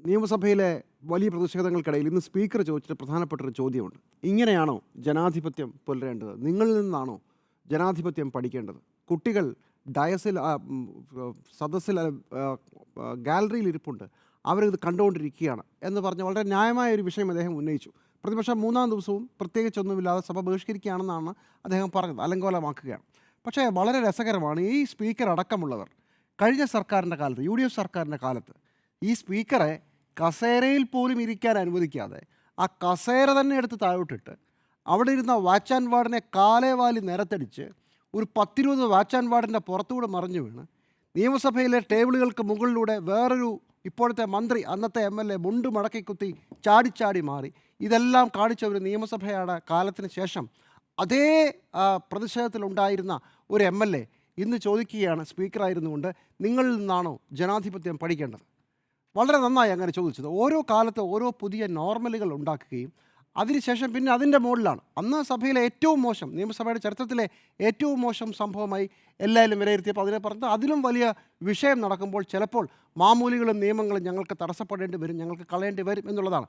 നിയമസഭയിലെ വലിയ പ്രതിഷേധങ്ങൾക്കിടയിൽ ഇന്ന് സ്പീക്കർ ചോദിച്ചിട്ട് പ്രധാനപ്പെട്ടൊരു ചോദ്യമുണ്ട്. ഇങ്ങനെയാണോ ജനാധിപത്യം പുലരേണ്ടത്? നിങ്ങളിൽ നിന്നാണോ ജനാധിപത്യം പഠിക്കേണ്ടത്? കുട്ടികൾ ഡയസിൽ സദസ്സിൽ ഗാലറിയിൽ ഇരിപ്പുണ്ട്, അവരിത് കണ്ടുകൊണ്ടിരിക്കുകയാണ് എന്ന് പറഞ്ഞ് വളരെ ന്യായമായ ഒരു വിഷയം അദ്ദേഹം ഉന്നയിച്ചു. പ്രതിപക്ഷം മൂന്നാം ദിവസവും പ്രത്യേകിച്ചൊന്നുമില്ലാതെ സഭ ബഹിഷ്കരിക്കുകയാണെന്നാണ് അദ്ദേഹം പറഞ്ഞത്, അലങ്കോലമാക്കുകയാണ്. പക്ഷേ വളരെ രസകരമാണ്, ഈ സ്പീക്കർ അടക്കമുള്ളവർ കഴിഞ്ഞ സർക്കാരിൻ്റെ കാലത്ത്, UDF സർക്കാരിൻ്റെ കാലത്ത് ഈ സ്പീക്കറെ കസേരയിൽ പോലും ഇരിക്കാൻ അനുവദിക്കാതെ ആ കസേര തന്നെ എടുത്ത് താഴോട്ടിട്ട് അവിടെ ഇരുന്ന വാച്ച് ആൻഡ് വാർഡിനെ കാലേവാലി നിരത്തടിച്ച് ഒരു 10-20 വാച്ച് ആൻഡ് വാർഡിൻ്റെ പുറത്തുകൂടെ മറിഞ്ഞു വീണ് നിയമസഭയിലെ ടേബിളുകൾക്ക് മുകളിലൂടെ വേറൊരു ഇപ്പോഴത്തെ മന്ത്രി, അന്നത്തെ MLA മുണ്ട് മടക്കി കുത്തി ചാടി മാറി. ഇതെല്ലാം കാണിച്ച ഒരു നിയമസഭയുടെ കാലത്തിന് ശേഷം അതേ പ്രതിഷേധത്തിലുണ്ടായിരുന്ന ഒരു MLA ഇന്ന് ചോദിക്കുകയാണ്, സ്പീക്കറായിരുന്നുകൊണ്ട്, നിങ്ങളിൽ നിന്നാണോ ജനാധിപത്യം പഠിക്കേണ്ടത്? വളരെ നന്നായി അങ്ങനെ ചോദിച്ചത്. ഓരോ കാലത്ത് ഓരോ പുതിയ നോർമലുകൾ ഉണ്ടാക്കുകയും അതിനുശേഷം പിന്നെ അതിൻ്റെ മുകളിലാണ് അന്ന് സഭയിലെ ഏറ്റവും മോശം, നിയമസഭയുടെ ചരിത്രത്തിലെ ഏറ്റവും മോശം സംഭവമായി എല്ലാവരും വിലയിരുത്തിയപ്പോൾ അതിനെ പറഞ്ഞത് അതിലും വലിയ വിഷയം നടക്കുമ്പോൾ ചിലപ്പോൾ മാമൂലികളും നിയമങ്ങളും ഞങ്ങൾക്ക് തടസ്സപ്പെടേണ്ടി വരും, ഞങ്ങൾക്ക് കളയേണ്ടി വരും എന്നുള്ളതാണ്.